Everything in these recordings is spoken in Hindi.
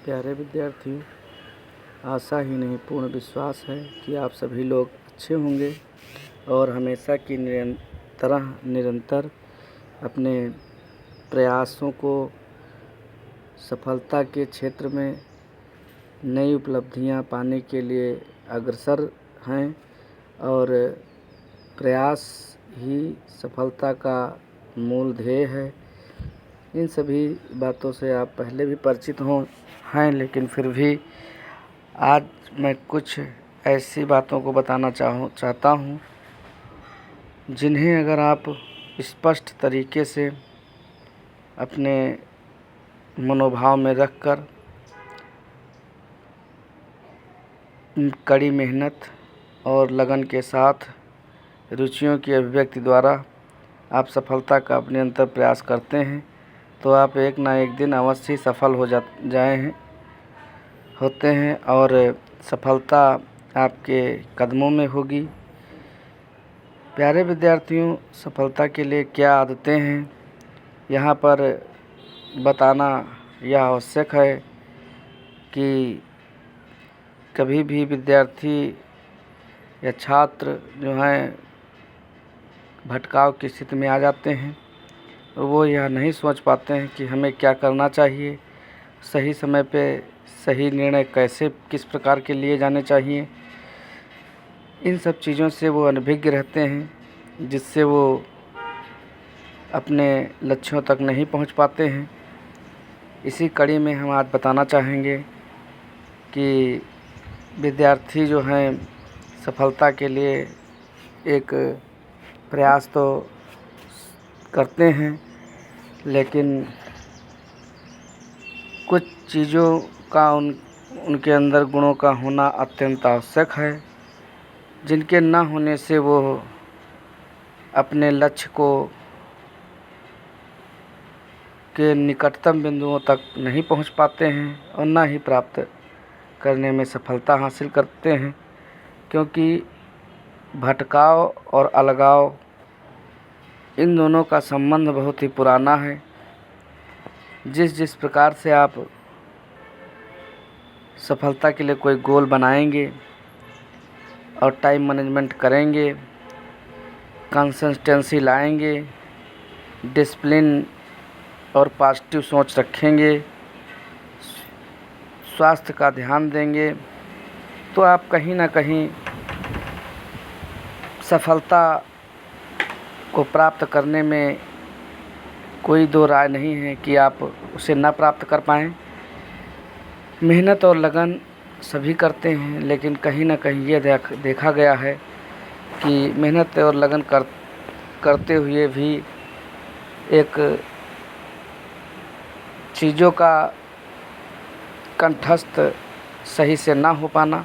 प्यारे विद्यार्थियों, आशा ही नहीं पूर्ण विश्वास है कि आप सभी लोग अच्छे होंगे और हमेशा की निरंतर अपने प्रयासों को सफलता के क्षेत्र में नई उपलब्धियां पाने के लिए अग्रसर हैं और प्रयास ही सफलता का मूल ध्येय है। इन सभी बातों से आप पहले भी परिचित हैं, लेकिन फिर भी आज मैं कुछ ऐसी बातों को बताना चाहता हूँ जिन्हें अगर आप स्पष्ट तरीके से अपने मनोभाव में रखकर कड़ी मेहनत और लगन के साथ रुचियों की अभिव्यक्ति द्वारा आप सफलता का निरंतर प्रयास करते हैं तो आप एक ना एक दिन अवश्य सफल होते हैं और सफलता आपके कदमों में होगी। प्यारे विद्यार्थियों, सफलता के लिए क्या आदतें हैं यहाँ पर बताना यह आवश्यक है कि कभी भी विद्यार्थी या छात्र जो हैं भटकाव की स्थिति में आ जाते हैं और वो यह नहीं सोच पाते हैं कि हमें क्या करना चाहिए, सही समय पे सही निर्णय किस प्रकार के लिए जाने चाहिए। इन सब चीज़ों से वो अनभिज्ञ रहते हैं, जिससे वो अपने लक्ष्यों तक नहीं पहुंच पाते हैं। इसी कड़ी में हम आज बताना चाहेंगे कि विद्यार्थी जो हैं सफलता के लिए एक प्रयास तो करते हैं, लेकिन कुछ चीज़ों का उनके अंदर गुणों का होना अत्यंत आवश्यक है, जिनके न होने से वो अपने लक्ष्य के निकटतम बिंदुओं तक नहीं पहुंच पाते हैं और न ही प्राप्त करने में सफलता हासिल करते हैं, क्योंकि भटकाव और अलगाव इन दोनों का संबंध बहुत ही पुराना है। जिस प्रकार से आप सफलता के लिए कोई गोल बनाएंगे और टाइम मैनेजमेंट करेंगे, कंसिस्टेंसी लाएंगे, डिसिप्लिन और पॉजिटिव सोच रखेंगे, स्वास्थ्य का ध्यान देंगे, तो आप कहीं ना कहीं सफलता को प्राप्त करने में कोई दो राय नहीं है कि आप उसे ना प्राप्त कर पाएँ। मेहनत और लगन सभी करते हैं, लेकिन कहीं ना कहीं ये देखा गया है कि मेहनत और लगन करते हुए भी एक चीज़ों का कंठस्थ सही से ना हो पाना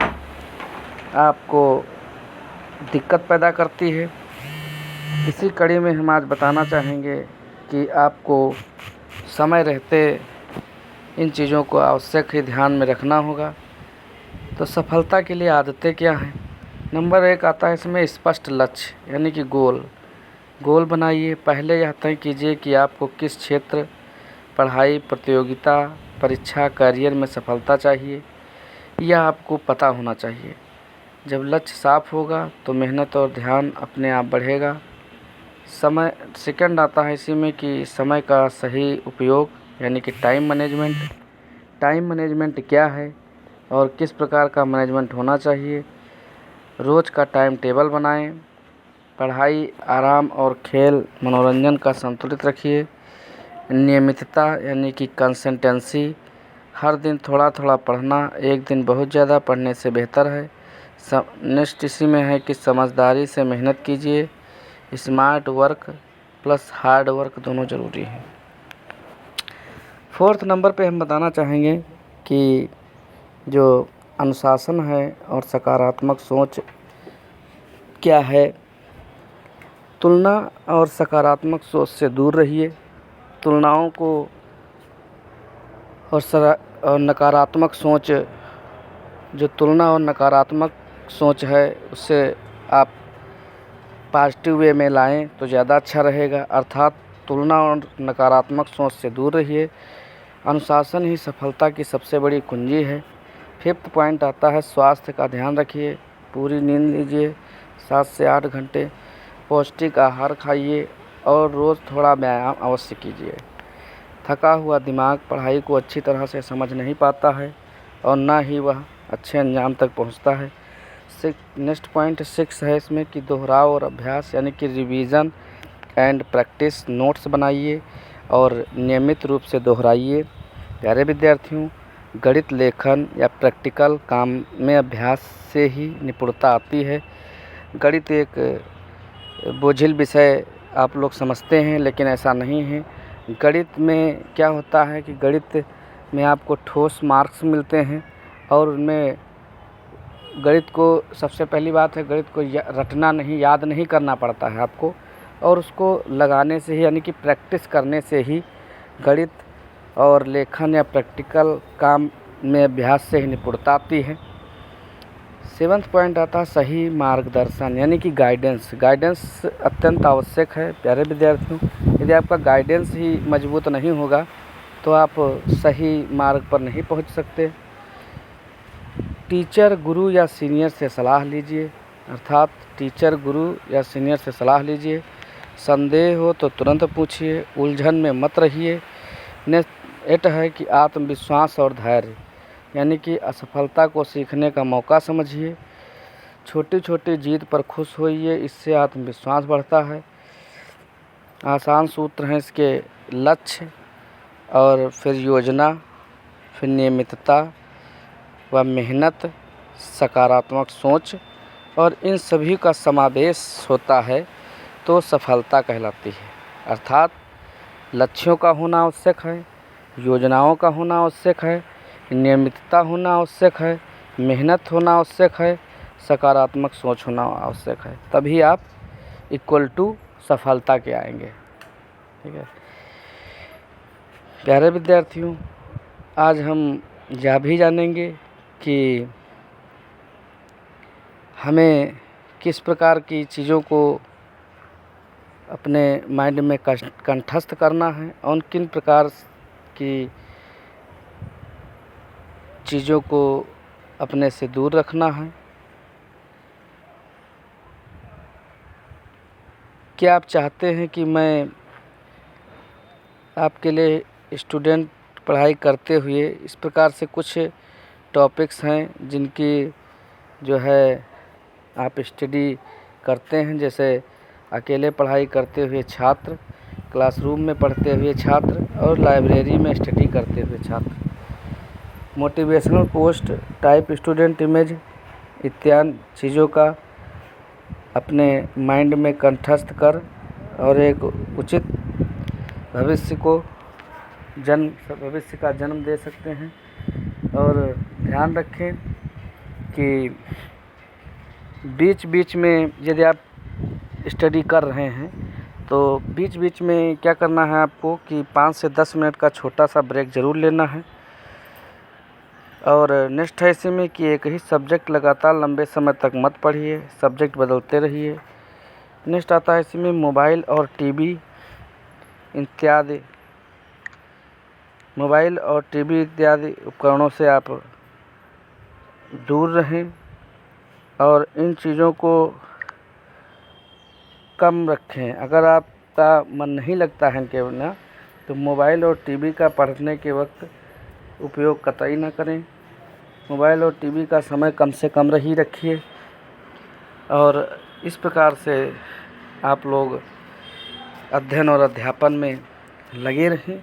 आपको दिक्कत पैदा करती है। इसी कड़ी में हम आज बताना चाहेंगे कि आपको समय रहते इन चीज़ों को आवश्यक ही ध्यान में रखना होगा। तो सफलता के लिए आदतें क्या हैं? नंबर 1 आता है इसमें स्पष्ट लक्ष्य, यानी कि गोल बनाइए। पहले यह तय कीजिए कि आपको किस क्षेत्र, पढ़ाई, प्रतियोगिता, परीक्षा, करियर में सफलता चाहिए, यह आपको पता होना चाहिए। जब लक्ष्य साफ होगा तो मेहनत और ध्यान अपने आप बढ़ेगा। सेकंड आता है इसी में कि समय का सही उपयोग, यानी कि टाइम मैनेजमेंट क्या है और किस प्रकार का मैनेजमेंट होना चाहिए। रोज़ का टाइम टेबल बनाएं। पढ़ाई, आराम और खेल मनोरंजन का संतुलित रखिए। नियमितता यानी कि कंसिस्टेंसी, हर दिन थोड़ा थोड़ा पढ़ना, एक दिन बहुत ज़्यादा पढ़ने से बेहतर है। नेक्स्ट इसी में है कि समझदारी से मेहनत कीजिए। Smart work plus hard work दोनों ज़रूरी हैं। 4th नंबर पे हम बताना चाहेंगे कि जो अनुशासन है और सकारात्मक सोच क्या है। तुलना और सकारात्मक सोच से दूर रहिए। तुलनाओं को और नकारात्मक सोच, जो तुलना और नकारात्मक सोच है, उससे आप पॉजिटिव वे में लाएं तो ज़्यादा अच्छा रहेगा। अर्थात तुलना और नकारात्मक सोच से दूर रहिए अनुशासन ही सफलता की सबसे बड़ी कुंजी है। 5th पॉइंट आता है स्वास्थ्य का ध्यान रखिए, पूरी नींद लीजिए, 7 से 8 घंटे, पौष्टिक आहार खाइए और रोज़ थोड़ा व्यायाम अवश्य कीजिए। थका हुआ दिमाग पढ़ाई को अच्छी तरह से समझ नहीं पाता है और ना ही वह अच्छे अंजाम तक पहुंचता है। नेक्स्ट पॉइंट 6 है इसमें कि दोहराव और अभ्यास यानी कि रिवीजन एंड प्रैक्टिस। नोट्स बनाइए और नियमित रूप से दोहराइए। प्यारे विद्यार्थियों, गणित लेखन या प्रैक्टिकल काम में अभ्यास से ही निपुणता आती है। गणित एक बोझिल विषय आप लोग समझते हैं, लेकिन ऐसा नहीं है। गणित में क्या होता है कि गणित में आपको ठोस मार्क्स मिलते हैं और उनमें गणित को सबसे पहली बात है, गणित को रटना नहीं, याद नहीं करना पड़ता है आपको, और उसको लगाने से ही यानी कि प्रैक्टिस करने से ही गणित और लेखन या प्रैक्टिकल काम में अभ्यास से ही निपुणता आती है। 7th पॉइंट आता है सही मार्गदर्शन यानी कि गाइडेंस। गाइडेंस अत्यंत आवश्यक है प्यारे विद्यार्थियों। यदि आपका गाइडेंस ही मजबूत नहीं होगा तो आप सही मार्ग पर नहीं पहुंच सकते। टीचर, गुरु या सीनियर से सलाह लीजिए, अर्थात टीचर, गुरु या सीनियर से सलाह लीजिए। संदेह हो तो तुरंत पूछिए, उलझन में मत रहिए। नेक्स्ट 8 है कि आत्मविश्वास और धैर्य यानी कि असफलता को सीखने का मौका समझिए। छोटी छोटी जीत पर खुश होइए, इससे आत्मविश्वास बढ़ता है। आसान सूत्र हैं इसके, लक्ष्य और फिर योजना, फिर नियमितता व मेहनत, सकारात्मक सोच, और इन सभी का समावेश होता है तो सफलता कहलाती है। अर्थात लक्ष्यों का होना आवश्यक है, योजनाओं का होना आवश्यक है, नियमितता होना आवश्यक है, मेहनत होना आवश्यक है, सकारात्मक सोच होना आवश्यक है, तभी आप इक्वल टू सफलता के आएंगे। ठीक है प्यारे विद्यार्थियों, आज हम यह भी जानेंगे कि हमें किस प्रकार की चीज़ों को अपने माइंड में कंठस्थ करना है और किन प्रकार की चीज़ों को अपने से दूर रखना है। क्या आप चाहते हैं कि मैं आपके लिए स्टूडेंट पढ़ाई करते हुए इस प्रकार से कुछ टॉपिक्स हैं जिनकी जो है आप स्टडी करते हैं, जैसे अकेले पढ़ाई करते हुए छात्र, क्लासरूम में पढ़ते हुए छात्र और लाइब्रेरी में स्टडी करते हुए छात्र। Motivational post, type student image इत्यादि चीज़ों का अपने माइंड में कंठस्थ कर और एक उचित भविष्य का जन्म दे सकते हैं। और ध्यान रखें कि बीच बीच में यदि आप स्टडी कर रहे हैं तो बीच बीच में क्या करना है आपको कि 5 से 10 मिनट का छोटा सा ब्रेक ज़रूर लेना है। और नेक्स्ट है इसी में कि एक ही सब्जेक्ट लगातार लंबे समय तक मत पढ़िए, सब्जेक्ट बदलते रहिए। नेक्स्ट आता है इसी में मोबाइल और टीवी इत्यादि उपकरणों से आप दूर रहें और इन चीज़ों को कम रखें। अगर आपका मन नहीं लगता है इनके बिना तो मोबाइल और टीवी का पढ़ने के वक्त उपयोग कतई ना करें। मोबाइल और टीवी का समय कम से कम ही रखिए और इस प्रकार से आप लोग अध्ययन और अध्यापन में लगे रहें।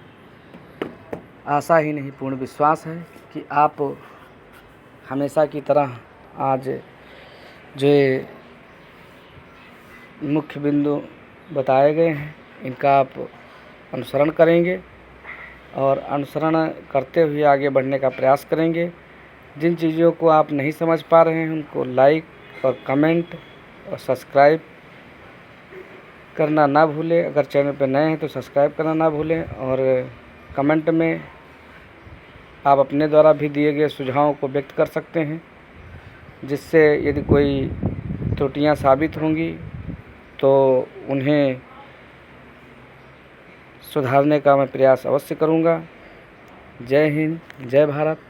आशा ही नहीं पूर्ण विश्वास है कि आप हमेशा की तरह आज जो मुख्य बिंदु बताए गए हैं इनका आप अनुसरण करेंगे और अनुसरण करते हुए आगे बढ़ने का प्रयास करेंगे। जिन चीज़ों को आप नहीं समझ पा रहे हैं उनको लाइक और कमेंट और सब्सक्राइब करना ना भूलें। अगर चैनल पर नए हैं तो सब्सक्राइब करना ना भूलें और कमेंट में आप अपने द्वारा भी दिए गए सुझावों को व्यक्त कर सकते हैं, जिससे यदि कोई त्रुटियां साबित होंगी तो उन्हें सुधारने का मैं प्रयास अवश्य करूंगा। जय हिंद, जय भारत।